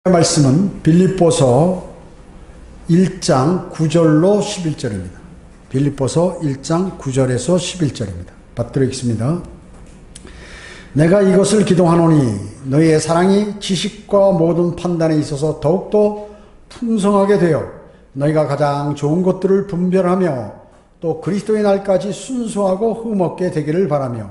말씀은 빌립보서 1장 9절로 11절입니다. 빌립보서 1장 9절에서 11절입니다. 받들어 읽습니다. 내가 이것을 기도하노니 너희의 사랑이 지식과 모든 판단에 있어서 더욱더 풍성하게 되어 너희가 가장 좋은 것들을 분별하며 또 그리스도의 날까지 순수하고 흠없게 되기를 바라며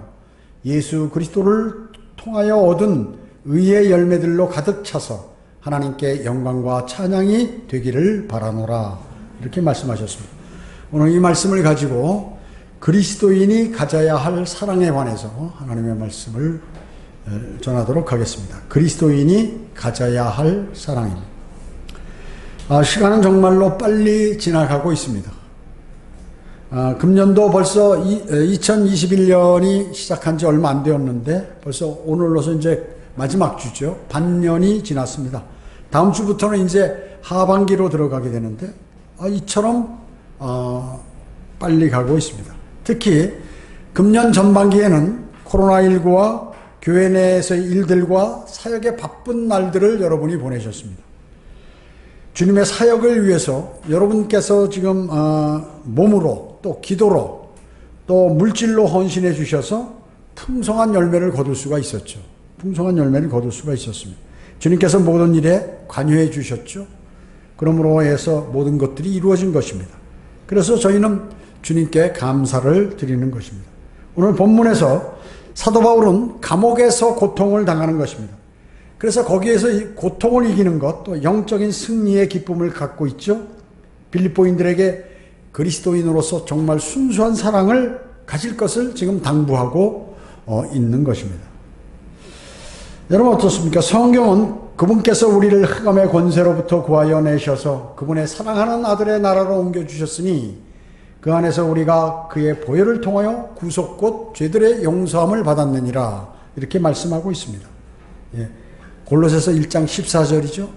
예수 그리스도를 통하여 얻은 의의 열매들로 가득 차서 하나님께 영광과 찬양이 되기를 바라노라. 이렇게 말씀하셨습니다. 오늘 이 말씀을 가지고 그리스도인이 가져야 할 사랑에 관해서 하나님의 말씀을 전하도록 하겠습니다. 그리스도인이 가져야 할 사랑입니다. 시간은 정말로 빨리 지나가고 있습니다. 금년도 벌써 2021년이 시작한 지 얼마 안 되었는데 벌써 오늘로서 이제 마지막 주죠. 반년이 지났습니다. 다음 주부터는 이제 하반기로 들어가게 되는데 이처럼 빨리 가고 있습니다. 특히 금년 전반기에는 코로나19와 교회 내에서의 일들과 사역의 바쁜 날들을 여러분이 보내셨습니다. 주님의 사역을 위해서 여러분께서 지금 몸으로 또 기도로 또 물질로 헌신해 주셔서 풍성한 열매를 거둘 수가 있었죠. 풍성한 열매를 거둘 수가 있었습니다. 주님께서 모든 일에 관여해 주셨죠. 그러므로 해서 모든 것들이 이루어진 것입니다. 그래서 저희는 주님께 감사를 드리는 것입니다. 오늘 본문에서 사도 바울은 감옥에서 고통을 당하는 것입니다. 그래서 거기에서 이 고통을 이기는 것, 또 영적인 승리의 기쁨을 갖고 있죠. 빌립보인들에게 그리스도인으로서 정말 순수한 사랑을 가질 것을 지금 당부하고 있는 것입니다. 여러분 어떻습니까? 성경은 그분께서 우리를 흑암의 권세로부터 구하여 내셔서 그분의 사랑하는 아들의 나라로 옮겨주셨으니 그 안에서 우리가 그의 보혈을 통하여 구속 곧 죄들의 용서함을 받았느니라. 이렇게 말씀하고 있습니다. 골로새서 1장 14절이죠.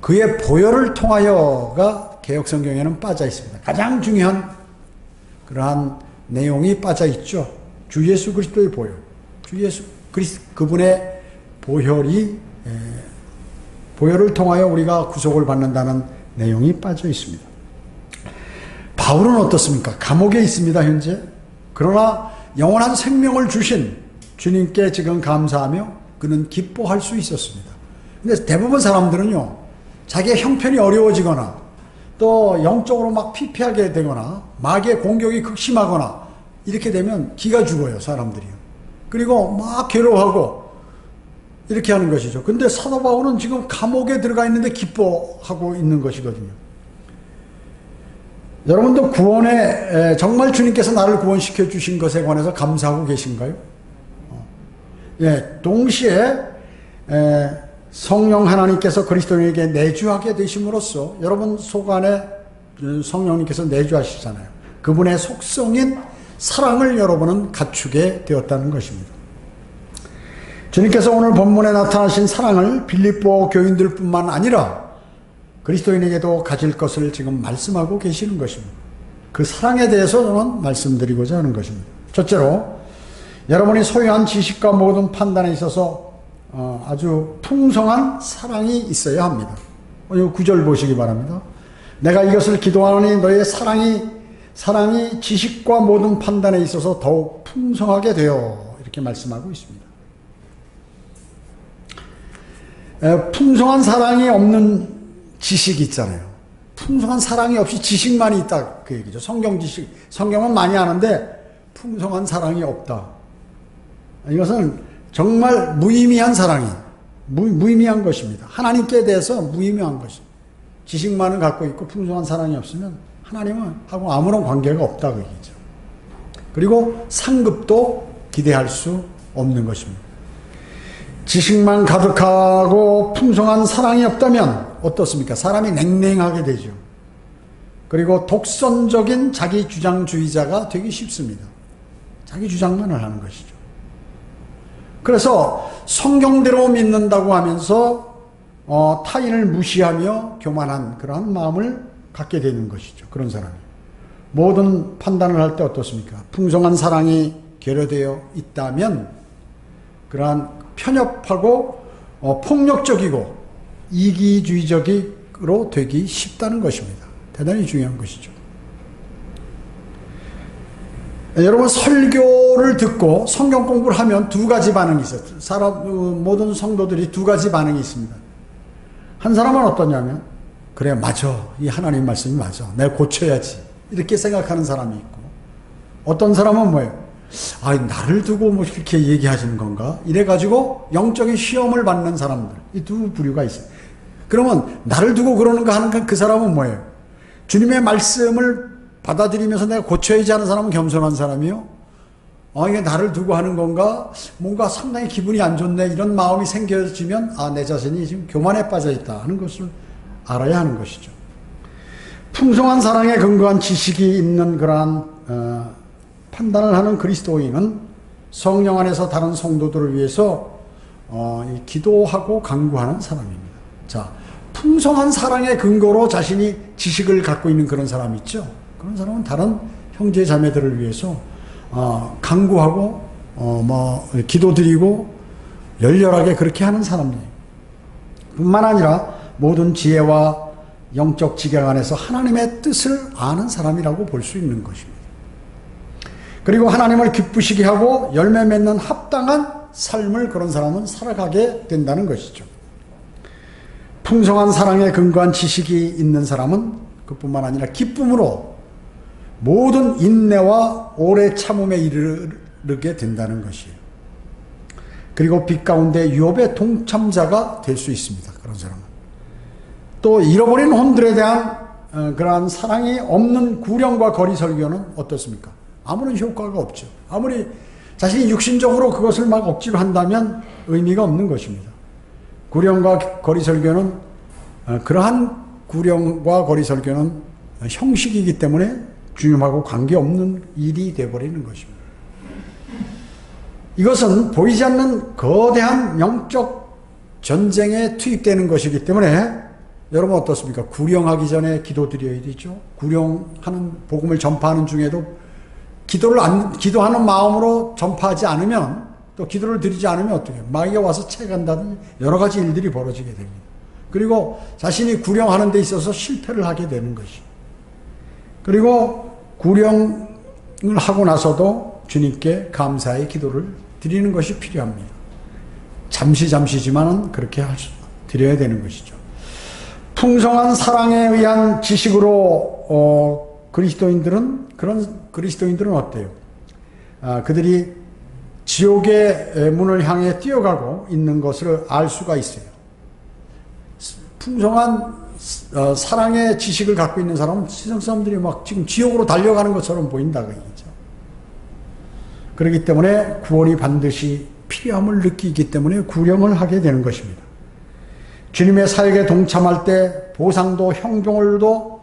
그의 보혈을 통하여가 개역성경에는 빠져 있습니다. 가장 중요한 그러한 내용이 빠져 있죠. 주 예수 그리스도의 보혈. 주 예수 그분의 보혈을 통하여 우리가 구속을 받는다는 내용이 빠져 있습니다. 바울은 어떻습니까? 감옥에 있습니다, 현재. 그러나 영원한 생명을 주신 주님께 지금 감사하며 그는 기뻐할 수 있었습니다. 근데 대부분 사람들은요, 자기의 형편이 어려워지거나 또 영적으로 막 피폐하게 되거나 마귀의 공격이 극심하거나 이렇게 되면 기가 죽어요, 사람들이요. 그리고 막 괴로워하고 이렇게 하는 것이죠. 근데 사도 바울은 지금 감옥에 들어가 있는데 기뻐하고 있는 것이거든요. 여러분도 구원에 정말 주님께서 나를 구원시켜 주신 것에 관해서 감사하고 계신가요? 동시에 성령 하나님께서 그리스도인에게 내주하게 되심으로써 여러분 속 안에 성령님께서 내주하시잖아요. 그분의 속성인 사랑을 여러분은 갖추게 되었다는 것입니다. 주님께서 오늘 본문에 나타나신 사랑을 빌립보 교인들뿐만 아니라 그리스도인에게도 가질 것을 지금 말씀하고 계시는 것입니다. 그 사랑에 대해서 저는 말씀드리고자 하는 것입니다. 첫째로 여러분이 소유한 지식과 모든 판단에 있어서 아주 풍성한 사랑이 있어야 합니다. 이 9절 보시기 바랍니다. 내가 이것을 기도하노니 너의 사랑이 지식과 모든 판단에 있어서 더욱 풍성하게 되어 이렇게 말씀하고 있습니다. 풍성한 사랑이 없는 지식이 있잖아요. 풍성한 사랑이 없이 지식만이 있다 그 얘기죠. 성경 지식, 성경은 많이 아는데 풍성한 사랑이 없다. 이것은 정말 무의미한 사랑이 무의미한 것입니다. 하나님께 대해서 무의미한 것입니다. 지식만을 갖고 있고 풍성한 사랑이 없으면 하나님은 하고 아무런 관계가 없다 그 얘기죠. 그리고 상급도 기대할 수 없는 것입니다. 지식만 가득하고 풍성한 사랑이 없다면 어떻습니까? 사람이 냉랭하게 되죠. 그리고 독선적인 자기주장주의자가 되기 쉽습니다. 자기 주장만을 하는 것이죠. 그래서 성경대로 믿는다고 하면서 타인을 무시하며 교만한 그러한 마음을 갖게 되는 것이죠. 그런 사람이. 모든 판단을 할 때 어떻습니까? 풍성한 사랑이 결여되어 있다면 그러한 편협하고 폭력적이고 이기주의적으로 되기 쉽다는 것입니다. 대단히 중요한 것이죠. 여러분, 설교를 듣고 성경 공부를 하면 두 가지 반응이 있어요. 모든 성도들이 두 가지 반응이 있습니다. 한 사람은 어떠냐면, 그래, 맞아. 이 하나님 말씀이 맞아. 내가 고쳐야지. 이렇게 생각하는 사람이 있고, 어떤 사람은 뭐예요? 아, 나를 두고 뭐 이렇게 얘기하시는 건가? 이래가지고 영적인 시험을 받는 사람들. 이 두 부류가 있어요. 그러면 나를 두고 그러는가 하는 그 사람은 뭐예요? 주님의 말씀을 받아들이면서 내가 고쳐야지 하는 사람은 겸손한 사람이요. 이게 나를 두고 하는 건가? 뭔가 상당히 기분이 안 좋네. 이런 마음이 생겨지면, 내 자신이 지금 교만에 빠져 있다 하는 것을 알아야 하는 것이죠. 풍성한 사랑에 근거한 지식이 있는 그러한 판단을 하는 그리스도인은 성령 안에서 다른 성도들을 위해서 기도하고 간구하는 사람입니다. 자, 풍성한 사랑의 근거로 자신이 지식을 갖고 있는 그런 사람이 있죠. 그런 사람은 다른 형제 자매들을 위해서 간구하고 기도드리고 열렬하게 그렇게 하는 사람이에요. 뿐만 아니라 모든 지혜와 영적 지경 안에서 하나님의 뜻을 아는 사람이라고 볼 수 있는 것입니다. 그리고 하나님을 기쁘시게 하고 열매 맺는 합당한 삶을 그런 사람은 살아가게 된다는 것이죠. 풍성한 사랑에 근거한 지식이 있는 사람은 그뿐만 아니라 기쁨으로 모든 인내와 오래 참음에 이르게 된다는 것이에요. 그리고 빛 가운데 유업의 동참자가 될 수 있습니다. 그런 사람은. 또 잃어버린 혼들에 대한 그러한 사랑이 없는 구령과 거리 설교는 어떻습니까? 아무런 효과가 없죠. 아무리 자신이 육신적으로 그것을 막 억지로 한다면 의미가 없는 것입니다. 구령과 거리 설교는 그러한 구령과 거리 설교는 형식이기 때문에 주님하고 관계없는 일이 되어버리는 것입니다. 이것은 보이지 않는 거대한 영적 전쟁에 투입되는 것이기 때문에 여러분 어떻습니까? 구령하기 전에 기도드려야 되죠. 구령하는 복음을 전파하는 중에도 기도하는 마음으로 전파하지 않으면, 또 기도를 드리지 않으면 어떻게 해요? 마귀가 와서 채간다든지 여러 가지 일들이 벌어지게 됩니다. 그리고 자신이 구령하는 데 있어서 실패를 하게 되는 것이. 그리고 구령을 하고 나서도 주님께 감사의 기도를 드리는 것이 필요합니다. 잠시지만은 그렇게 드려야 되는 것이죠. 풍성한 사랑에 의한 지식으로 그리스도인들은 어때요? 그들이 지옥의 문을 향해 뛰어가고 있는 것을 알 수가 있어요. 풍성한 사랑의 지식을 갖고 있는 사람은 세상 사람들이 막 지금 지옥으로 달려가는 것처럼 보인다 그 얘기죠. 그렇기 때문에 구원이 반드시 필요함을 느끼기 때문에 구령을 하게 되는 것입니다. 주님의 사역에 동참할 때 보상도 형벌도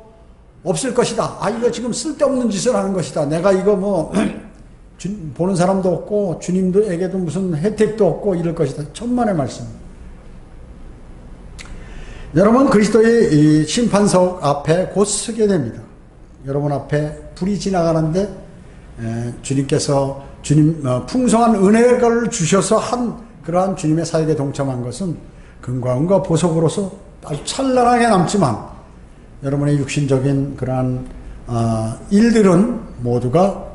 없을 것이다. 이거 지금 쓸데없는 짓을 하는 것이다. 내가 이거 보는 사람도 없고 주님에게도 무슨 혜택도 없고 이럴 것이다. 천만의 말씀입니다. 여러분, 그리스도의 심판석 앞에 곧 서게 됩니다. 여러분 앞에 불이 지나가는데 주님께서 풍성한 은혜를 주셔서 한 그러한 주님의 사역에 동참한 것은 금과 은과 보석으로서 아주 찬란하게 남지만 여러분의 육신적인 그러한 일들은 모두가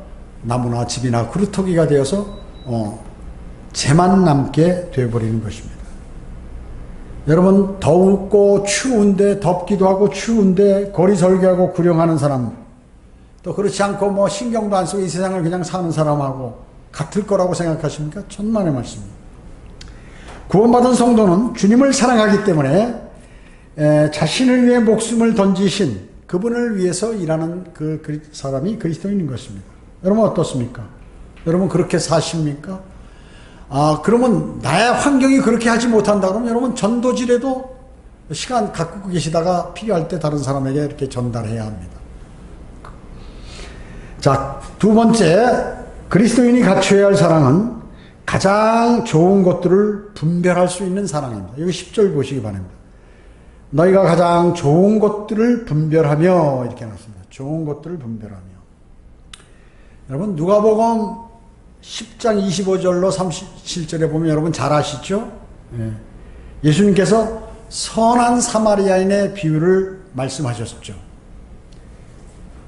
나무나 집이나 그루터기가 되어서 재만 남게 되어버리는 것입니다. 여러분, 덥고 추운데, 덥기도 하고 추운데 거리 설교하고 구령하는 사람, 또 그렇지 않고 신경도 안 쓰고 이 세상을 그냥 사는 사람하고 같을 거라고 생각하십니까? 천만의 말씀입니다. 구원받은 성도는 주님을 사랑하기 때문에 자신을 위해 목숨을 던지신 그분을 위해서 일하는 그 사람이 그리스도인인 것입니다. 여러분 어떻습니까? 여러분 그렇게 사십니까? 그러면 나의 환경이 그렇게 하지 못한다 그러면 여러분 전도질에도 시간 갖고 계시다가 필요할 때 다른 사람에게 이렇게 전달해야 합니다. 자, 두 번째, 그리스도인이 갖춰야 할 사랑은 가장 좋은 것들을 분별할 수 있는 사랑입니다. 여기 10절 보시기 바랍니다. 너희가 가장 좋은 것들을 분별하며, 이렇게 나왔습니다. 좋은 것들을 분별하며. 여러분, 예수님께서 선한 사마리아인의 비유를 말씀하셨죠.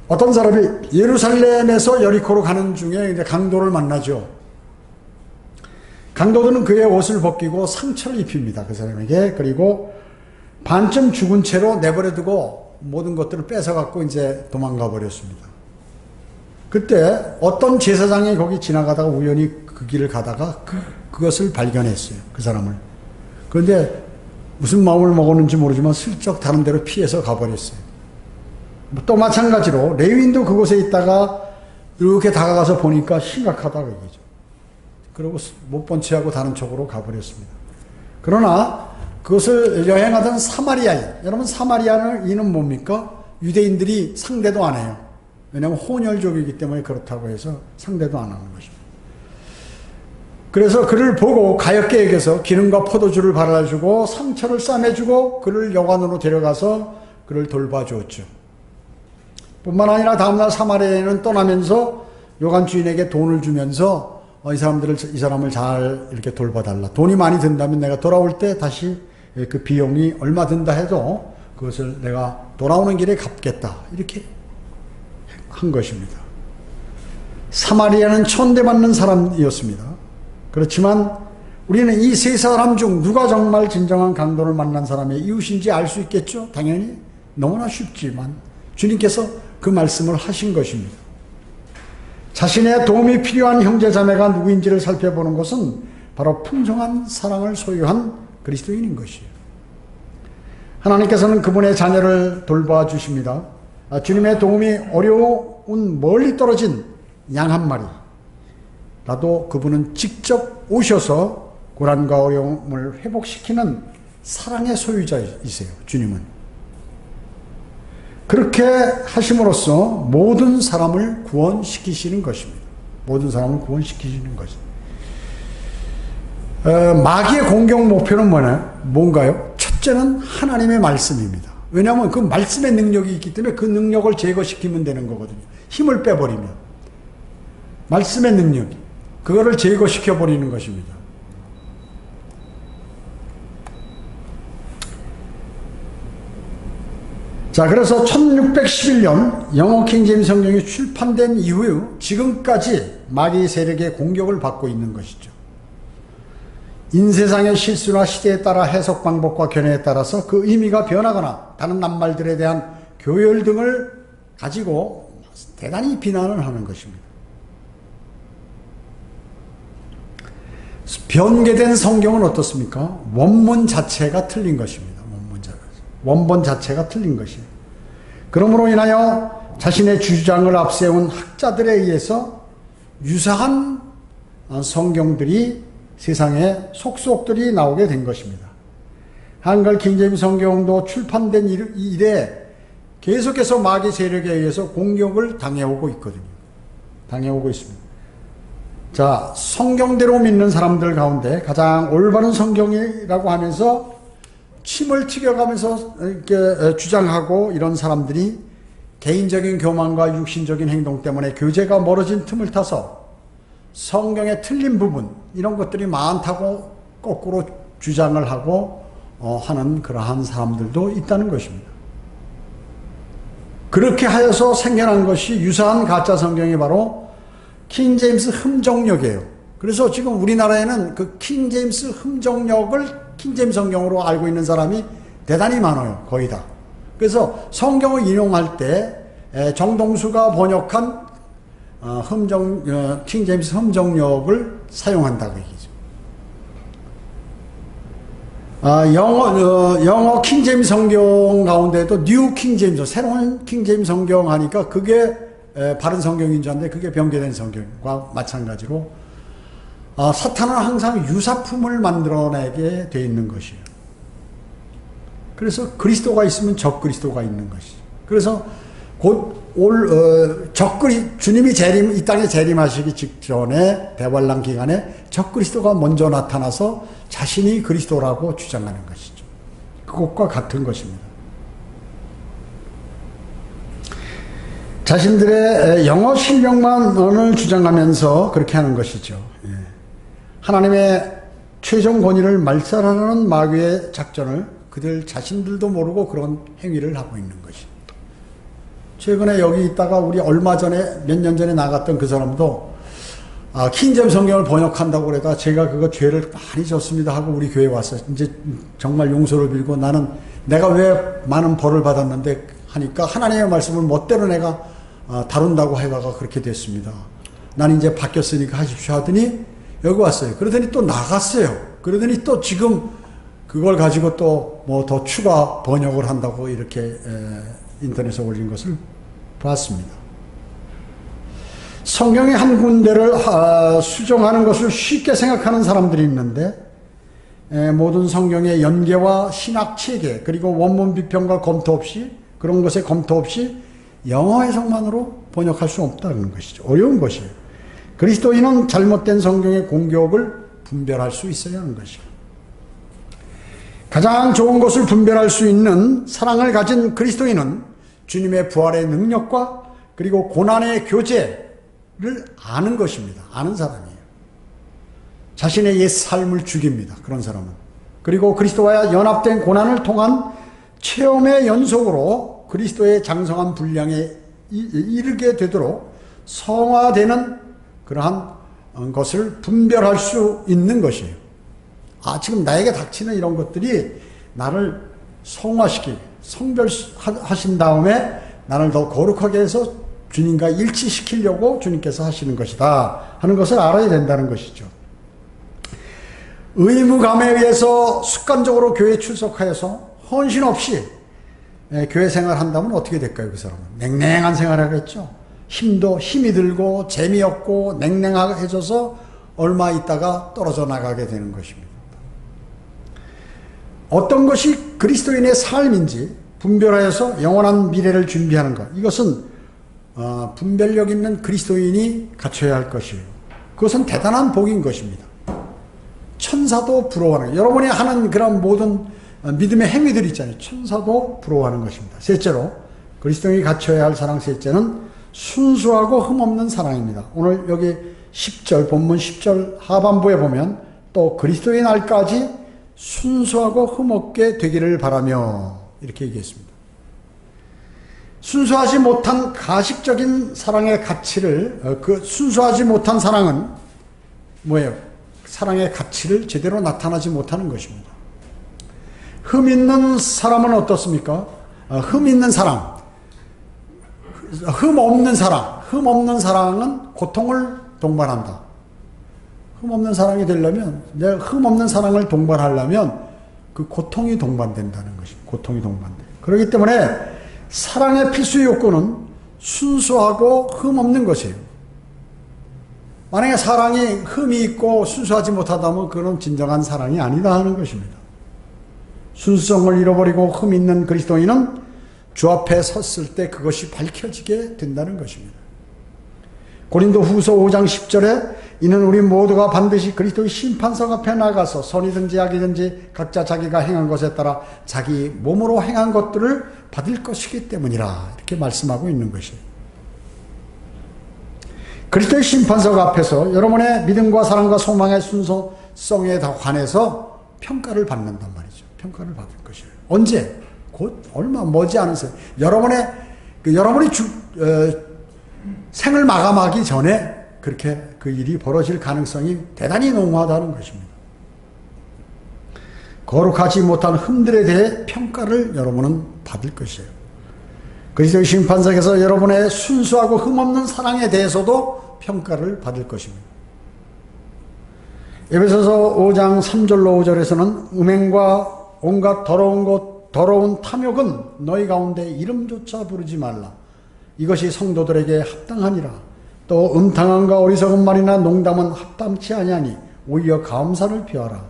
어떤 사람이 예루살렘에서 여리코로 가는 중에 이제 강도를 만나죠. 강도들은 그의 옷을 벗기고 상처를 입힙니다. 그 사람에게. 그리고 반쯤 죽은 채로 내버려두고 모든 것들을 뺏어갖고 이제 도망가 버렸습니다. 그때 어떤 제사장이 거기 지나가다가 우연히 그 길을 가다가 그것을 발견했어요. 그 사람을. 그런데 무슨 마음을 먹었는지 모르지만 슬쩍 다른 데로 피해서 가버렸어요. 또 마찬가지로 레위인도 그곳에 있다가 이렇게 다가가서 보니까 심각하다 그거죠. 그리고 못 본 채하고 다른 쪽으로 가버렸습니다. 그러나 그것을 여행하던 사마리아인, 여러분 사마리아인은 뭡니까? 유대인들이 상대도 안 해요. 왜냐하면 혼혈족이기 때문에 그렇다고 해서 상대도 안 하는 것입니다. 그래서 그를 보고 가엾게 여겨서 기름과 포도주를 발라주고 상처를 싸매주고 그를 여관으로 데려가서 그를 돌봐주었죠. 뿐만 아니라 다음날 사마리아인은 떠나면서 여관 주인에게 돈을 주면서 이 사람을 잘 이렇게 돌봐달라. 돈이 많이 든다면 내가 돌아올 때 다시 그 비용이 얼마 든다 해도 그것을 내가 돌아오는 길에 갚겠다. 이렇게 한 것입니다. 사마리아는 천대받는 사람이었습니다. 그렇지만 우리는 이 세 사람 중 누가 정말 진정한 강도를 만난 사람의 이웃인지 알 수 있겠죠? 당연히 너무나 쉽지만 주님께서 그 말씀을 하신 것입니다. 자신의 도움이 필요한 형제자매가 누구인지를 살펴보는 것은 바로 풍성한 사랑을 소유한 그리스도인인 것이에요. 하나님께서는 그분의 자녀를 돌봐 주십니다. 주님의 도움이 어려운 멀리 떨어진 양 한 마리 라도 그분은 직접 오셔서 고난과 어려움을 회복시키는 사랑의 소유자이세요. 주님은. 그렇게 하심으로써 모든 사람을 구원시키시는 것입니다. 모든 사람을 구원시키시는 것입니다. 마귀의 공격 목표는 뭔가요? 첫째는 하나님의 말씀입니다. 왜냐하면 그 말씀의 능력이 있기 때문에 그 능력을 제거시키면 되는 거거든요. 힘을 빼버리면. 말씀의 능력이. 그거를 제거시켜버리는 것입니다. 자, 그래서 1611년 영어 킹제임스 성경이 출판된 이후 지금까지 마귀 세력의 공격을 받고 있는 것이죠. 인세상의 실수나 시대에 따라 해석 방법과 견해에 따라서 그 의미가 변하거나 다른 낱말들에 대한 교열 등을 가지고 대단히 비난을 하는 것입니다. 변개된 성경은 어떻습니까? 원문 자체가 틀린 것입니다. 원본 자체가 틀린 것이에요. 그러므로 인하여 자신의 주장을 앞세운 학자들에 의해서 유사한 성경들이 세상에 속속들이 나오게 된 것입니다. 한글 킹제임스 성경도 출판된 이래 계속해서 마귀 세력에 의해서 공격을 당해오고 있거든요. 당해오고 있습니다. 자, 성경대로 믿는 사람들 가운데 가장 올바른 성경이라고 하면서 침을 튀겨가면서 이렇게 주장하고 이런 사람들이 개인적인 교만과 육신적인 행동 때문에 교제가 멀어진 틈을 타서 성경의 틀린 부분 이런 것들이 많다고 거꾸로 주장을 하고 하는 그러한 사람들도 있다는 것입니다. 그렇게 하여서 생겨난 것이 유사한 가짜 성경이 바로 킹제임스 흠정역이에요. 그래서 지금 우리나라에는 그 킹제임스 흠정역을 킹제임스 성경으로 알고 있는 사람이 대단히 많아요. 거의 다. 그래서 성경을 인용할 때 정동수가 번역한 킹제임스 흠정역을 사용한다고 얘기죠. 영어 킹제임스 성경 가운데도 뉴 킹제임스, 새로운 킹제임스 성경 하니까 그게 바른 성경인 줄 알았는데 그게 변개된 성경과 마찬가지로 사탄은 항상 유사품을 만들어내게 돼 있는 것이에요. 그래서 그리스도가 있으면 적그리스도가 있는 것이죠. 그래서 곧 주님이 이 땅에 재림하시기 직전에 대환란 기간에 적그리스도가 먼저 나타나서 자신이 그리스도라고 주장하는 것이죠. 그것과 같은 것입니다. 자신들의 영어 실력만을 주장하면서 그렇게 하는 것이죠. 하나님의 최종 권위를 말살하는 마귀의 작전을 그들 자신들도 모르고 그런 행위를 하고 있는 것입니다. 최근에 여기 있다가 우리 얼마 전에 몇 년 전에 나갔던 그 사람도 킹잼 성경을 번역한다고 그래가 제가 그거 죄를 많이 졌습니다 하고 우리 교회에 왔어요. 이제 정말 용서를 빌고 나는 내가 왜 많은 벌을 받았는데 하니까 하나님의 말씀을 멋대로 내가 다룬다고 해다가 그렇게 됐습니다. 난 이제 바뀌었으니까 하십시오 하더니 여기 왔어요. 그러더니 또 나갔어요. 그러더니 또 지금 그걸 가지고 또 뭐 더 추가 번역을 한다고 이렇게 인터넷에 올린 것을 봤습니다. 성경의 한 군데를 수정하는 것을 쉽게 생각하는 사람들이 있는데 모든 성경의 연계와 신학 체계 그리고 원문 비평과 검토 없이 그런 것에 검토 없이 영어 해석만으로 번역할 수 없다는 것이죠. 어려운 것이에요. 그리스도인은 잘못된 성경의 공격을 분별할 수 있어야 하는 것이에요. 가장 좋은 것을 분별할 수 있는 사랑을 가진 그리스도인은 주님의 부활의 능력과 그리고 고난의 교제를 아는 것입니다. 아는 사람이에요. 자신의 옛 삶을 죽입니다. 그런 사람은. 그리고 그리스도와 연합된 고난을 통한 체험의 연속으로 그리스도의 장성한 분량에 이르게 되도록 성화되는 그러한 것을 분별할 수 있는 것이에요. 지금 나에게 닥치는 이런 것들이 나를 성별하신 다음에 나를 더 거룩하게 해서 주님과 일치시키려고 주님께서 하시는 것이다 하는 것을 알아야 된다는 것이죠. 의무감에 의해서 습관적으로 교회에 출석하여서 헌신 없이 교회 생활한다면 어떻게 될까요? 그 사람은 냉랭한 생활하겠죠. 힘이 들고 재미없고 냉랭해져서 얼마 있다가 떨어져 나가게 되는 것입니다. 어떤 것이 그리스도인의 삶인지 분별하여서 영원한 미래를 준비하는 것, 이것은 분별력 있는 그리스도인이 갖춰야 할 것이에요. 그것은 대단한 복인 것입니다. 천사도 부러워하는 것. 여러분이 하는 그런 모든 믿음의 행위들 있잖아요. 천사도 부러워하는 것입니다. 셋째로 그리스도인이 갖춰야 할 사랑, 셋째는 순수하고 흠없는 사랑입니다. 오늘 여기 10절 본문 10절 하반부에 보면 또 그리스도의 날까지 순수하고 흠없게 되기를 바라며 이렇게 얘기했습니다. 순수하지 못한 가식적인 사랑의 가치를 순수하지 못한 사랑은 뭐예요? 사랑의 가치를 제대로 나타나지 못하는 것입니다. 흠 있는 사람은 어떻습니까? 흠 있는 사랑, 흠 없는 사랑은 고통을 동반한다. 흠 없는 사랑이 되려면, 내가 흠 없는 사랑을 동반하려면 그 고통이 동반된다는 것입니다. 고통이 동반돼. 그렇기 때문에 사랑의 필수 요건은 순수하고 흠 없는 것이에요. 만약에 사랑이 흠이 있고 순수하지 못하다면 그건 진정한 사랑이 아니다 하는 것입니다. 순수성을 잃어버리고 흠 있는 그리스도인은 주 앞에 섰을 때 그것이 밝혀지게 된다는 것입니다. 고린도 후서 5장 10절에 이는 우리 모두가 반드시 그리스도의 심판석 앞에 나가서 선이든지 악이든지 각자 자기가 행한 것에 따라 자기 몸으로 행한 것들을 받을 것이기 때문이라 이렇게 말씀하고 있는 것이에요. 그리스도의 심판석 앞에서 여러분의 믿음과 사랑과 소망의 순수성에 관해서 평가를 받는단 말이죠. 평가를 받을 것이에요. 언제? 곧 얼마 머지않은 여러분이 생을 마감하기 전에 그렇게 그 일이 벌어질 가능성이 대단히 농후하다는 것입니다. 거룩하지 못한 흠들에 대해 평가를 여러분은 받을 것이에요. 그리스도의 심판석에서 여러분의 순수하고 흠없는 사랑에 대해서도 평가를 받을 것입니다. 에베소서 5장 3절로 5절에서는 음행과 온갖 더러운 탐욕은 너희 가운데 이름조차 부르지 말라. 이것이 성도들에게 합당하니라. 또 음탕함과 어리석은 말이나 농담은 합당치 아니하니 오히려 감사를 표하라.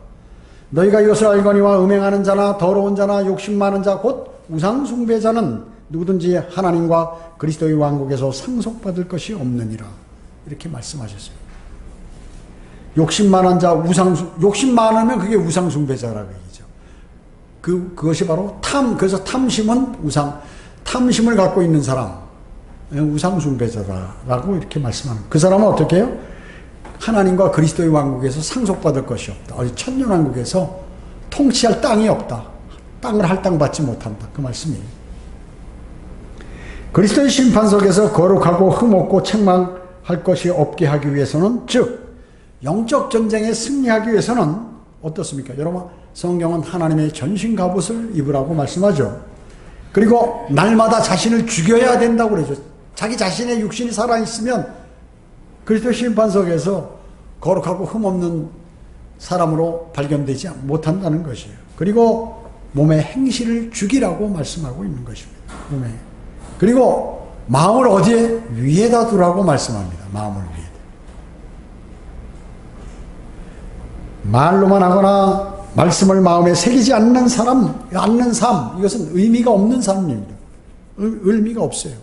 너희가 이것을 알거니와 음행하는 자나 더러운 자나 욕심 많은 자 곧 우상 숭배자는 누구든지 하나님과 그리스도의 왕국에서 상속받을 것이 없느니라. 이렇게 말씀하셨어요. 욕심 많은 자, 욕심 많으면 그게 우상 숭배자라고 얘기죠. 그것이 바로 그래서 탐심은 탐심을 갖고 있는 사람, 우상 숭배자라고 이렇게 말씀하는. 그 사람은 어떻게 해요? 하나님과 그리스도의 왕국에서 상속받을 것이 없다. 어디 천년왕국에서 통치할 땅이 없다. 땅을 할당받지 못한다. 그 말씀이에요. 그리스도의 심판석에서 거룩하고 흠없고 책망할 것이 없게 하기 위해서는, 즉 영적 전쟁에 승리하기 위해서는 어떻습니까? 여러분, 성경은 하나님의 전신 갑옷을 입으라고 말씀하죠. 그리고 날마다 자신을 죽여야 된다고 그러죠. 자기 자신의 육신이 살아있으면 그리스도 심판석에서 거룩하고 흠없는 사람으로 발견되지 못한다는 것이에요. 그리고 몸의 행실을 죽이라고 말씀하고 있는 것입니다. 몸에. 그리고 마음을 어디에? 위에다 두라고 말씀합니다. 마음을 위에다. 말로만 하거나 말씀을 마음에 새기지 않는 삶, 이것은 의미가 없는 삶입니다. 의미가 없어요.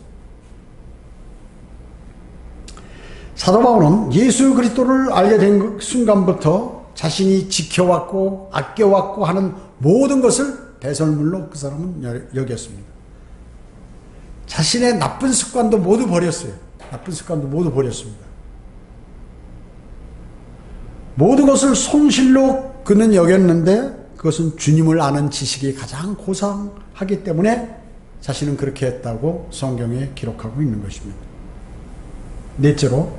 사도 바울은 예수 그리스도를 알게 된 순간부터 자신이 지켜왔고 아껴왔고 하는 모든 것을 배설물로 그 사람은 여겼습니다. 자신의 나쁜 습관도 모두 버렸어요. 나쁜 습관도 모두 버렸습니다. 모든 것을 손실로 그는 여겼는데 그것은 주님을 아는 지식이 가장 고상하기 때문에 자신은 그렇게 했다고 성경에 기록하고 있는 것입니다. 넷째로,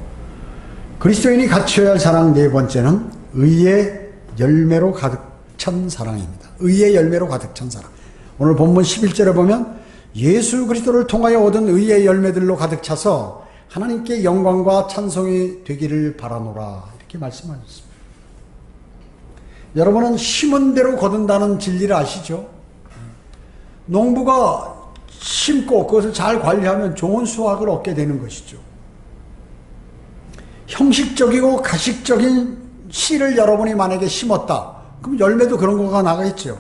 그리스도인이 갖춰야 할 사랑 네 번째는 의의 열매로 가득 찬 사랑입니다. 의의 열매로 가득 찬 사랑. 오늘 본문 11절에 보면 예수 그리스도를 통하여 얻은 의의 열매들로 가득 차서 하나님께 영광과 찬송이 되기를 바라노라, 이렇게 말씀하셨습니다. 여러분은 심은 대로 거둔다는 진리를 아시죠? 농부가 심고 그것을 잘 관리하면 좋은 수확을 얻게 되는 것이죠. 형식적이고 가식적인 씨를 여러분이 만약에 심었다, 그럼 열매도 그런 거가 나가겠죠.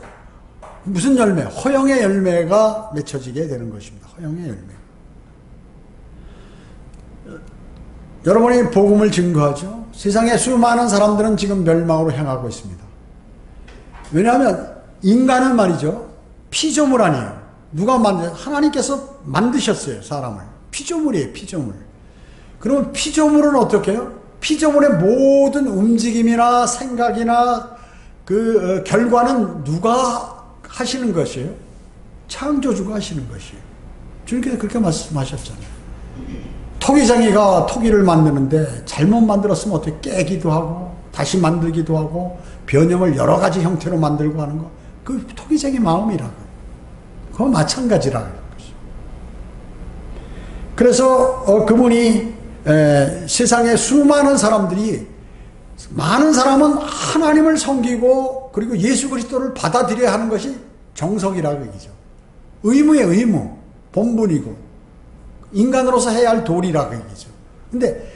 무슨 열매? 허영의 열매가 맺혀지게 되는 것입니다. 허영의 열매. 여러분이 복음을 증거하죠. 세상에 수많은 사람들은 지금 멸망으로 향하고 있습니다. 왜냐하면 인간은 말이죠, 피조물 아니에요. 누가 하나님께서 만드셨어요. 사람을. 피조물이에요. 피조물. 그러면 피조물은 어떻게 해요? 피조물의 모든 움직임이나 생각이나 그 결과는 누가 하시는 것이에요? 창조주가 하시는 것이에요. 주님께서 그렇게 말씀하셨잖아요. 토기장이가 토기를 만드는데 잘못 만들었으면 어떻게 깨기도 하고 다시 만들기도 하고 변형을 여러 가지 형태로 만들고 하는 거, 그 토기장의 마음이라고. 그거 마찬가지라는 것이죠. 그래서 그분이 세상에 수많은 사람들이, 많은 사람은 하나님을 섬기고 그리고 예수 그리스도를 받아들여야 하는 것이 정석이라고 얘기죠. 의무예요. 의무. 본분이고 인간으로서 해야 할 도리라고 얘기죠. 근데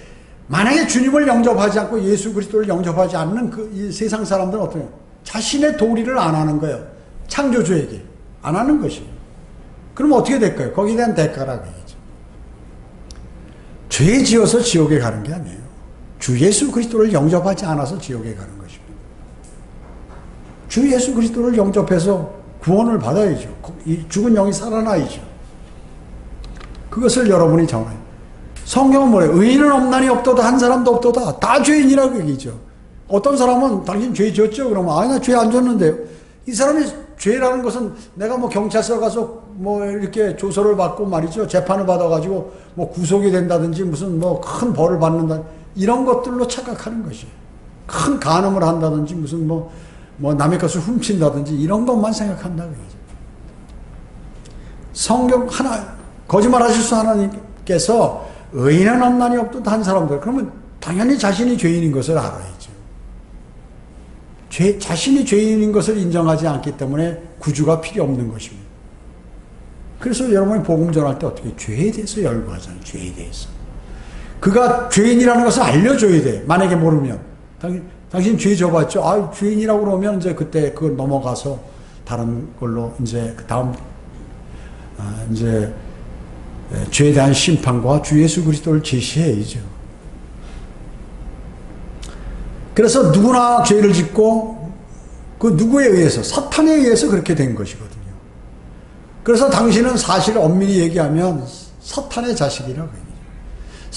만약에 주님을 영접하지 않고 예수 그리스도를 영접하지 않는 이 세상 사람들은 어떻게 해요? 자신의 도리를 안 하는 거예요. 창조주에게 안 하는 것이에요. 그럼 어떻게 될까요? 거기에 대한 대가라고 얘기죠. 죄 지어서 지옥에 가는 게 아니에요. 주 예수 그리스도를 영접하지 않아서 지옥에 가는 것입니다. 주 예수 그리스도를 영접해서 구원을 받아야죠. 이 죽은 영이 살아나야죠. 그것을 여러분이 정해요. 성경은 뭐래요? 의인은 없나니 없도다, 한 사람도 없도다. 다 죄인이라고 얘기죠. 어떤 사람은 당신 죄 지었죠? 그러면 아니 나 죄 안 졌는데요. 이 사람이 죄라는 것은 내가 뭐 경찰서 가서 뭐 이렇게 조서를 받고 말이죠. 재판을 받아가지고 뭐 구속이 된다든지 무슨 뭐 큰 벌을 받는다, 이런 것들로 착각하는 것이에요. 큰 간음을 한다든지 무슨 뭐 남의 것을 훔친다든지 이런 것만 생각한다고 얘기죠. 성경 거짓말 하실 수 하나님께서 의인은 없나니 없도다 한 사람들, 그러면 당연히 자신이 죄인인 것을 알아야죠. 자신이 죄인인 것을 인정하지 않기 때문에 구주가 필요 없는 것입니다. 그래서 여러분이 복음 전할 때 어떻게 죄에 대해서 열거하잖아요. 죄에 대해서. 그가 죄인이라는 것을 알려줘야 돼. 만약에 모르면. 당신 죄 져봤죠? 아, 죄인이라고 그러면 이제 그때 그걸 넘어가서 다른 걸로 이제 그 다음, 이제 죄에 대한 심판과 주 예수 그리스도를 제시해야죠. 그래서 누구나 죄를 짓고 그 누구에 의해서, 사탄에 의해서 그렇게 된 것이거든요. 그래서 당신은 사실 엄밀히 얘기하면 사탄의 자식이라고 해요.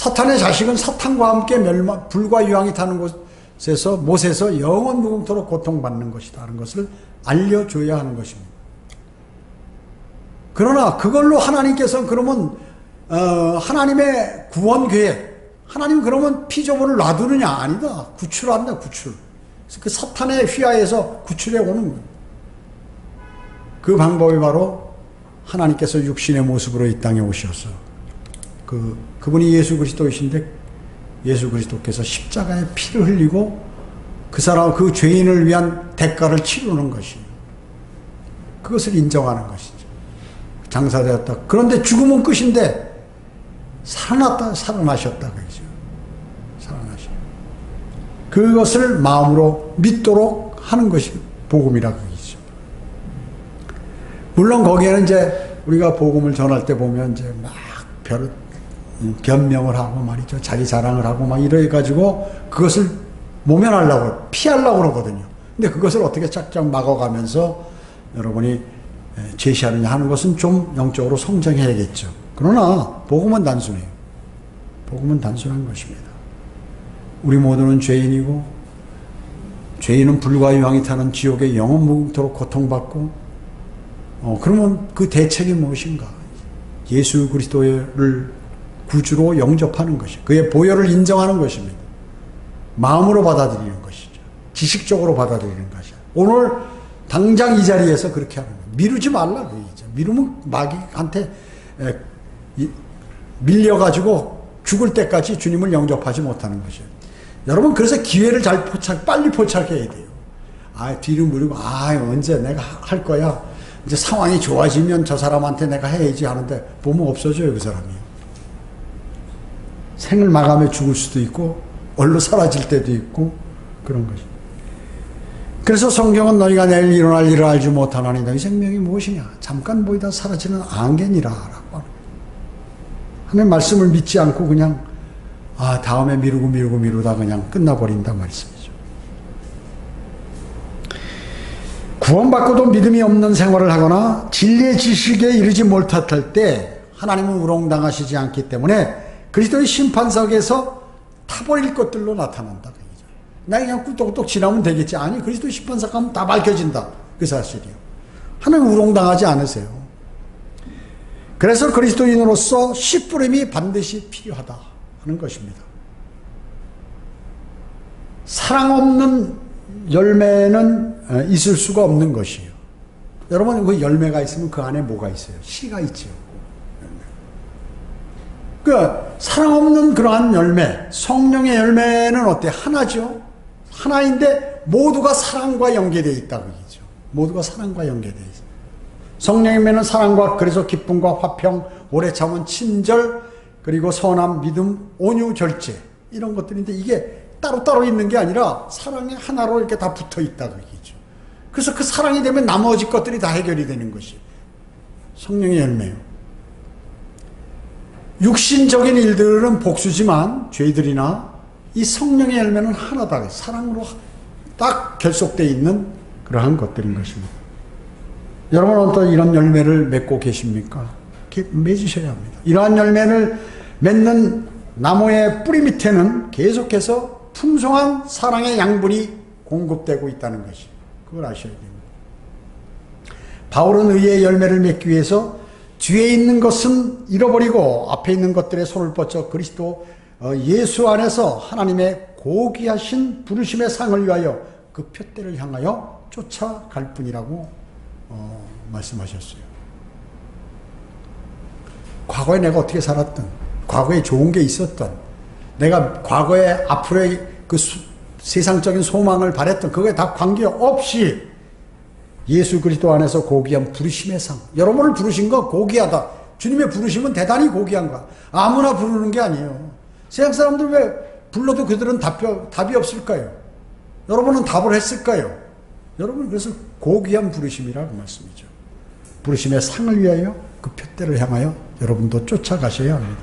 사탄의 자식은 사탄과 함께 불과 유황이 타는 곳에서 못에서 영원 무궁토록 고통받는 것이다 하는 것을 알려줘야 하는 것입니다. 그러나 그걸로 하나님께서는 그러면 하나님의 구원 계획, 하나님 그러면 피조물을 놔두느냐? 아니다. 구출한다. 구출. 그 사탄의 휘하에서 구출해 오는 거예요. 그 방법이 바로 하나님께서 육신의 모습으로 이 땅에 오셔서 그분이 예수 그리스도이신데 예수 그리스도께서 십자가에 피를 흘리고 그 죄인을 위한 대가를 치르는 것이에요. 그것을 인정하는 것이죠. 장사되었다. 그런데 죽음은 끝인데 살아나셨다. 그죠? 살아나셨다. 그것을 마음으로 믿도록 하는 것이 복음이라고 그러죠. 물론 거기에는 이제 우리가 복음을 전할 때 보면 이제 막 변명을 하고 말이죠. 자기 자랑을 하고 막 이래가지고 그것을 모면하려고, 피하려고 그러거든요. 근데 그것을 어떻게 짝짝 막아가면서 여러분이 제시하느냐 하는 것은 좀 영적으로 성장해야겠죠. 그러나 복음은 단순해요. 복음은 단순한 것입니다. 우리 모두는 죄인이고 죄인은 불과 유황이 타는 지옥에 영원 무궁토록 고통받고 그러면 그 대책이 무엇인가? 예수 그리스도를 구주로 영접하는 것이죠. 그의 보혈을 인정하는 것입니다. 마음으로 받아들이는 것이죠. 지식적으로 받아들이는 것이죠. 오늘 당장 이 자리에서 그렇게 하는 거예요. 미루지 말라. 그얘기죠. 미루면 마귀한테 밀려가지고 죽을 때까지 주님을 영접하지 못하는 것이에요. 여러분 그래서 기회를 빨리 포착해야 돼요. 뒤로 무리고 언제 내가 할 거야. 이제 상황이 좋아지면 저 사람한테 내가 해야지 하는데 보면 없어져요. 그 사람이. 생을 마감해 죽을 수도 있고 얼로 사라질 때도 있고 그런 것이. 그래서 성경은 너희가 내일 일어날 일을 알지 못하나니 너희 생명이 무엇이냐? 잠깐 보이다 사라지는 안개니라 라고 하나님 말씀을 믿지 않고 그냥 다음에 미루다 그냥 끝나버린단 말씀이죠. 구원받고도 믿음이 없는 생활을 하거나 진리의 지식에 이르지 못할 때 하나님은 우롱당하시지 않기 때문에 그리스도의 심판석에서 타버릴 것들로 나타난다. 나 그냥 꿀떡꿀떡 지나면 되겠지. 아니 그리스도의 심판석 가면 다 밝혀진다. 그 사실이요. 하나님 우롱당하지 않으세요. 그래서 그리스도인으로서 씨뿌림이 반드시 필요하다 하는 것입니다. 사랑 없는 열매는 있을 수가 없는 것이에요. 여러분 그 열매가 있으면 그 안에 뭐가 있어요? 씨가 있죠. 사랑 없는 그러한 열매, 성령의 열매는 어때? 하나죠. 하나인데 모두가 사랑과 연계되어 있다고 얘기죠. 모두가 사랑과 연계되어 있어요. 성령의 열매는 사랑과 그래서 기쁨과 화평, 오래 참은 친절, 그리고 선함, 믿음, 온유, 절제 이런 것들인데 이게 따로따로 있는 게 아니라 사랑의 하나로 이렇게 다 붙어 있다고 얘기죠. 그래서 그 사랑이 되면 나머지 것들이 다 해결이 되는 것이 성령의 열매예요. 육신적인 일들은 복수지만 죄들이나 이 성령의 열매는 하나다. 사랑으로 딱 결속되어 있는 그러한 것들인 것입니다. 여러분은 어떤 이런 열매를 맺고 계십니까? 이렇게 맺으셔야 합니다. 이러한 열매를 맺는 나무의 뿌리 밑에는 계속해서 풍성한 사랑의 양분이 공급되고 있다는 것이 그걸 아셔야 됩니다. 바울은 의의 열매를 맺기 위해서 뒤에 있는 것은 잃어버리고 앞에 있는 것들에 손을 뻗쳐 그리스도 예수 안에서 하나님의 고귀하신 부르심의 상을 위하여 그 표대를 향하여 쫓아갈 뿐이라고 말씀하셨어요. 과거에 내가 어떻게 살았든 과거에 좋은 게 있었던 내가 과거에 앞으로의 그 세상적인 소망을 바랬던 그거에 다 관계없이 예수 그리스도 안에서 고귀한 부르심의 상. 여러분을 부르신 거 고귀하다. 주님의 부르심은 대단히 고귀한 거야. 아무나 부르는 게 아니에요. 세상 사람들 왜 불러도 그들은 답이 없을까요? 여러분은 답을 했을까요? 여러분 그래서 고귀한 부르심이라고 말씀이죠. 부르심의 상을 위하여 그 표대를 향하여 여러분도 쫓아가셔야 합니다.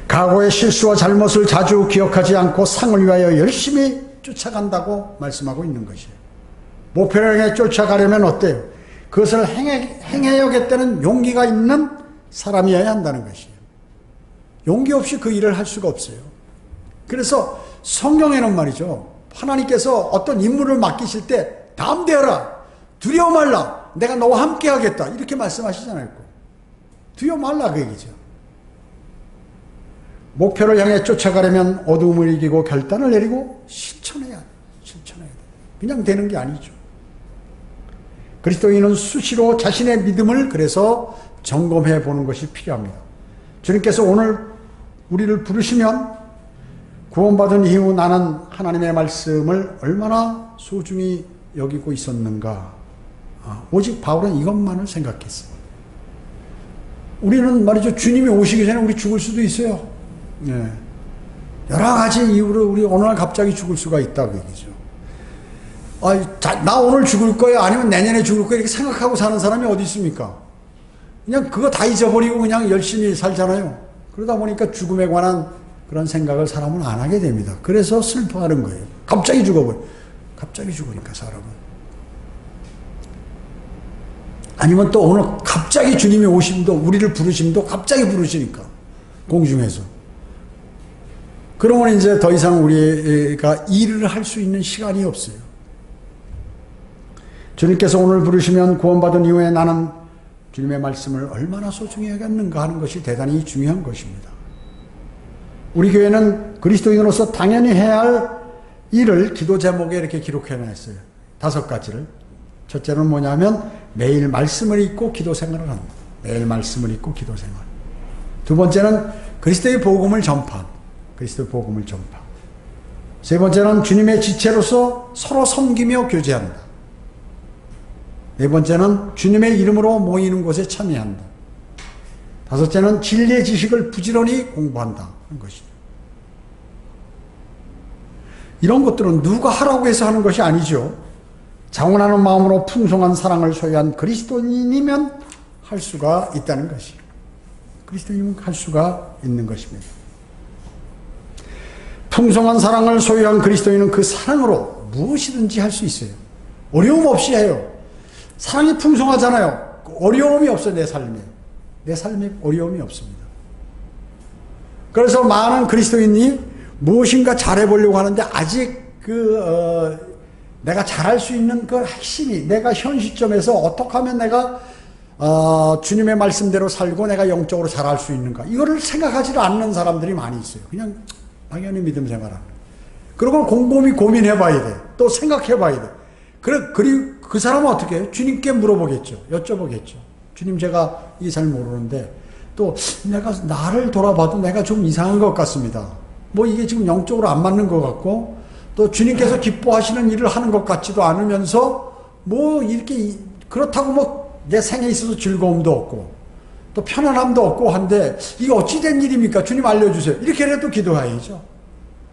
과거의 실수와 잘못을 자주 기억하지 않고 상을 위하여 열심히 쫓아간다고 말씀하고 있는 것이에요. 목표를 향해 쫓아가려면 어때요? 그것을 행해야겠다는 용기가 있는 사람이어야 한다는 것이에요. 용기 없이 그 일을 할 수가 없어요. 그래서 성경에는 말이죠. 하나님께서 어떤 임무를 맡기실 때 담대하라, 두려워 말라, 내가 너와 함께 하겠다, 이렇게 말씀하시잖아요. 두려워 말라 그 얘기죠. 목표를 향해 쫓아가려면 어두움을 이기고 결단을 내리고 실천해야 돼. 그냥 되는 게 아니죠. 그리스도인은 수시로 자신의 믿음을 그래서 점검해 보는 것이 필요합니다. 주님께서 오늘 우리를 부르시면 구원받은 이후 나는 하나님의 말씀을 얼마나 소중히 여기고 있었는가. 오직 바울은 이것만을 생각했어요. 우리는 말이죠. 주님이 오시기 전에 우리 죽을 수도 있어요. 예. 여러 가지 이유로 우리 어느 날 갑자기 죽을 수가 있다고 얘기죠. 나 오늘 죽을 거야, 아니면 내년에 죽을 거야, 이렇게 생각하고 사는 사람이 어디 있습니까? 그냥 그거 다 잊어버리고 그냥 열심히 살잖아요. 그러다 보니까 죽음에 관한 그런 생각을 사람은 안 하게 됩니다. 그래서 슬퍼하는 거예요. 갑자기 죽어버려. 갑자기 죽으니까 사람은. 아니면 또 오늘 갑자기 주님이 오심도, 우리를 부르심도 갑자기 부르시니까, 공중에서. 그러면 이제 더 이상 우리가 일을 할 수 있는 시간이 없어요. 주님께서 오늘 부르시면 구원받은 이후에 나는 주님의 말씀을 얼마나 소중히 여겼는가 하는 것이 대단히 중요한 것입니다. 우리 교회는 그리스도인으로서 당연히 해야 할 일을 기도 제목에 이렇게 기록해놨어요. 5가지를. 첫째는 뭐냐면 매일 말씀을 읽고 기도 생활을 합니다. 매일 말씀을 읽고 기도 생활. 두 번째는 그리스도의 복음을 전파. 그리스도의 복음을 전파. 세 번째는 주님의 지체로서 서로 섬기며 교제한다. 네 번째는 주님의 이름으로 모이는 곳에 참여한다. 다섯째는 진리의 지식을 부지런히 공부한다 하는 것이죠. 이런 것들은 누가 하라고 해서 하는 것이 아니죠. 자원하는 마음으로 풍성한 사랑을 소유한 그리스도인이면 할 수가 있다는 것이에요. 그리스도인이면 할 수가 있는 것입니다. 풍성한 사랑을 소유한 그리스도인은 그 사랑으로 무엇이든지 할 수 있어요. 어려움 없이 해요. 사랑이 풍성하잖아요. 어려움이 없어요. 내 삶에 어려움이 없습니다. 그래서 많은 그리스도인이 무엇인가 잘해보려고 하는데 아직 내가 잘할 수 있는 그 핵심이, 내가 현 시점에서 어떻게 하면 내가 주님의 말씀대로 살고 내가 영적으로 잘할 수 있는가, 이거를 생각하지 않는 사람들이 많이 있어요. 그냥 당연히 믿음 생활하는. 그리고 곰곰이 고민해봐야 돼. 또 생각해봐야 돼. 그리고 그 사람은 어떻게 해요? 주님께 물어보겠죠. 여쭤보겠죠. 주님, 제가 이게 잘 모르는데, 또 내가 나를 돌아봐도 내가 좀 이상한 것 같습니다. 뭐 이게 지금 영적으로 안 맞는 것 같고, 또 주님께서 기뻐하시는 일을 하는 것 같지도 않으면서, 뭐 이렇게, 그렇다고 뭐 내 생에 있어서 즐거움도 없고, 또 편안함도 없고 한데, 이게 어찌된 일입니까? 주님 알려주세요. 이렇게라도 기도해야죠.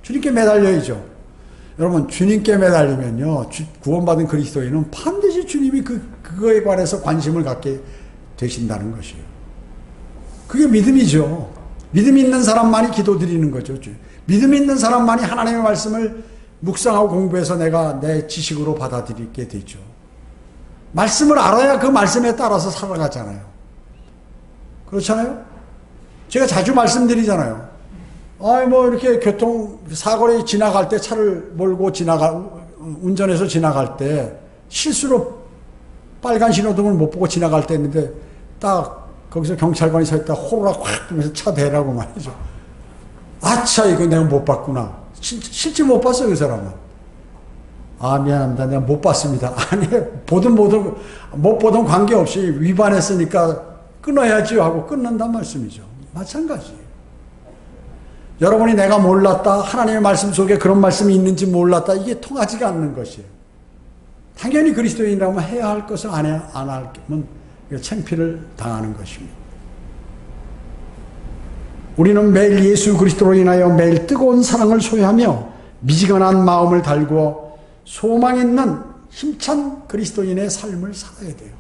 주님께 매달려야죠. 여러분, 주님께 매달리면요, 구원받은 그리스도인은 반드시 주님이 그거에 관해서 관심을 갖게 되신다는 것이에요. 그게 믿음이죠. 믿음 있는 사람만이 기도 드리는 거죠. 믿음 있는 사람만이 하나님의 말씀을 묵상하고 공부해서 내가 내 지식으로 받아들이게 되죠. 말씀을 알아야 그 말씀에 따라서 살아가잖아요. 그렇잖아요? 제가 자주 말씀드리잖아요. 뭐 이렇게 사거리 지나갈 때, 차를 몰고 운전해서 지나갈 때 실수로 빨간 신호등을 못 보고 지나갈 때 있는데, 딱 거기서 경찰관이 서 있다 호로락 확 뜨면서 차 대라고 말이죠. 아차, 이거 내가 못 봤구나. 실제 못 봤어요, 그 사람은. 미안합니다. 내가 못 봤습니다. 아니, 못 보든 관계없이 위반했으니까 끊어야지 하고 끊는단 말씀이죠. 마찬가지예요. 여러분이 내가 몰랐다, 하나님의 말씀 속에 그런 말씀이 있는지 몰랐다, 이게 통하지가 않는 것이에요. 당연히 그리스도인이라면 해야 할 것을 안 하면 창피를 당하는 것입니다. 우리는 매일 예수 그리스도로 인하여 매일 뜨거운 사랑을 소유하며 미지근한 마음을 달고 소망 있는 힘찬 그리스도인의 삶을 살아야 돼요.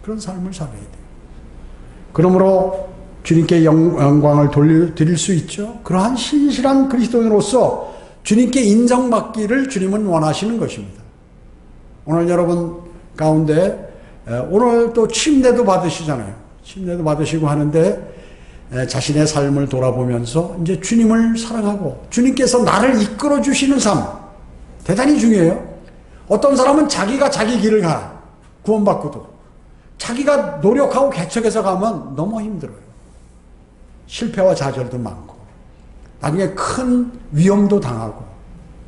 그런 삶을 살아야 돼요. 그러므로 주님께 영광을 드릴 수 있죠. 그러한 신실한 그리스도인으로서 주님께 인정받기를 주님은 원하시는 것입니다. 오늘 여러분 가운데 오늘 또 침례도 받으시잖아요. 침례도 받으시고 하는데 자신의 삶을 돌아보면서 이제 주님을 사랑하고 주님께서 나를 이끌어 주시는 삶, 대단히 중요해요. 어떤 사람은 자기가 자기 길을 가, 구원받고도 자기가 노력하고 개척해서 가면 너무 힘들어요. 실패와 좌절도 많고 나중에 큰 위험도 당하고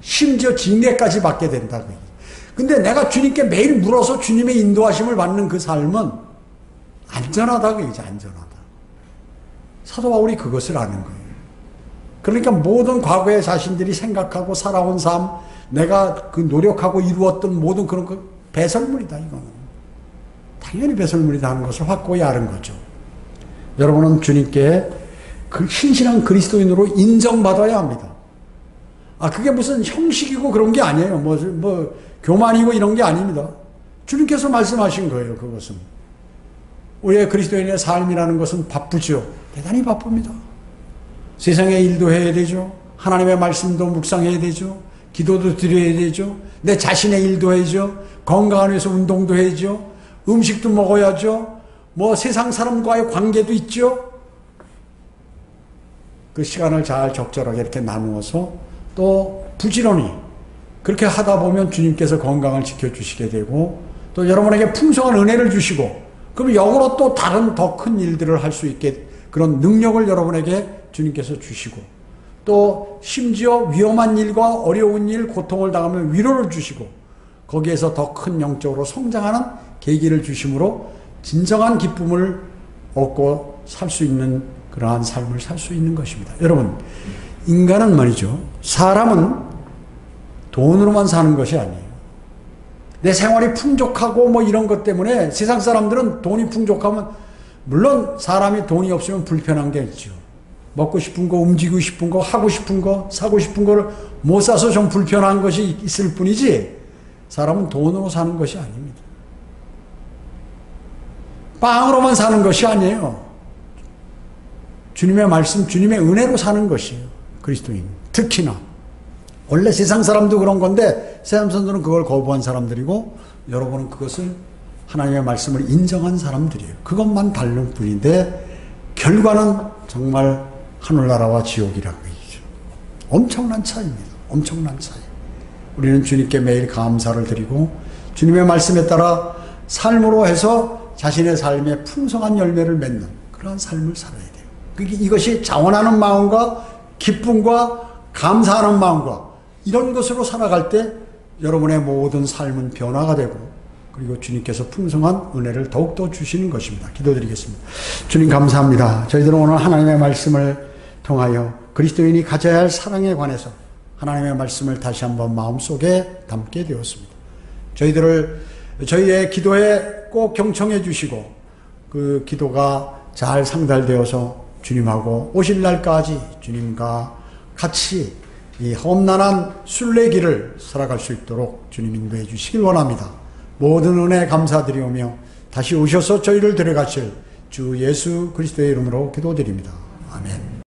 심지어 징계까지 받게 된다고. 근데 내가 주님께 매일 물어서 주님의 인도하심을 받는 그 삶은 안전하다고 얘기죠. 안전하다. 사도 바울이 그것을 아는 거예요. 그러니까 모든 과거의 자신들이 생각하고 살아온 삶, 내가 그 노력하고 이루었던 모든 그런 거 배설물이다, 이거는. 당연히 배설물이다 하는 것을 확고히 아는 거죠. 여러분은 주님께 그 신실한 그리스도인으로 인정받아야 합니다. 그게 무슨 형식이고 그런 게 아니에요. 뭐 교만이고 이런 게 아닙니다. 주님께서 말씀하신 거예요, 그것은. 우리의 그리스도인의 삶이라는 것은 바쁘죠. 대단히 바쁩니다. 세상의 일도 해야 되죠. 하나님의 말씀도 묵상해야 되죠. 기도도 드려야 되죠. 내 자신의 일도 해야죠. 건강을 위해서 운동도 해야죠. 음식도 먹어야죠. 뭐 세상 사람과의 관계도 있죠. 그 시간을 잘 적절하게 이렇게 나누어서 또 부지런히 그렇게 하다 보면 주님께서 건강을 지켜주시게 되고 또 여러분에게 풍성한 은혜를 주시고 그럼 역으로 또 다른 더 큰 일들을 할 수 있게 그런 능력을 여러분에게 주님께서 주시고 또 심지어 위험한 일과 어려운 일, 고통을 당하면 위로를 주시고 거기에서 더 큰 영적으로 성장하는 계기를 주심으로 진정한 기쁨을 얻고 살 수 있는 그러한 삶을 살 수 있는 것입니다. 여러분, 인간은 말이죠. 사람은 돈으로만 사는 것이 아니에요. 내 생활이 풍족하고 뭐 이런 것 때문에 세상 사람들은 돈이 풍족하면 물론 사람이 돈이 없으면 불편한 게 있죠. 먹고 싶은 거, 움직이고 싶은 거, 하고 싶은 거, 사고 싶은 거를 못 사서 좀 불편한 것이 있을 뿐이지 사람은 돈으로 사는 것이 아닙니다. 빵으로만 사는 것이 아니에요. 주님의 말씀, 주님의 은혜로 사는 것이에요. 그리스도인. 특히나. 원래 세상 사람도 그런 건데 세상 사람들은 그걸 거부한 사람들이고 여러분은 그것을 하나님의 말씀을 인정한 사람들이에요. 그것만 다른 뿐인데 결과는 정말 하늘나라와 지옥이라고 얘기죠. 엄청난 차이입니다. 엄청난 차이. 우리는 주님께 매일 감사를 드리고 주님의 말씀에 따라 삶으로 해서 자신의 삶에 풍성한 열매를 맺는 그러한 삶을 살아야 돼요. 이것이 자원하는 마음과 기쁨과 감사하는 마음과 이런 것으로 살아갈 때 여러분의 모든 삶은 변화가 되고 그리고 주님께서 풍성한 은혜를 더욱더 주시는 것입니다. 기도드리겠습니다. 주님 감사합니다. 저희들은 오늘 하나님의 말씀을 통하여 그리스도인이 가져야 할 사랑에 관해서 하나님의 말씀을 다시 한번 마음속에 담게 되었습니다. 저희의 기도에 꼭 경청해 주시고 그 기도가 잘 상달되어서 주님하고 오실 날까지 주님과 같이 이 험난한 순례길을 살아갈 수 있도록 주님 인도해 주시길 원합니다. 모든 은혜 감사드리오며 다시 오셔서 저희를 데려가실 주 예수 그리스도의 이름으로 기도드립니다. 아멘.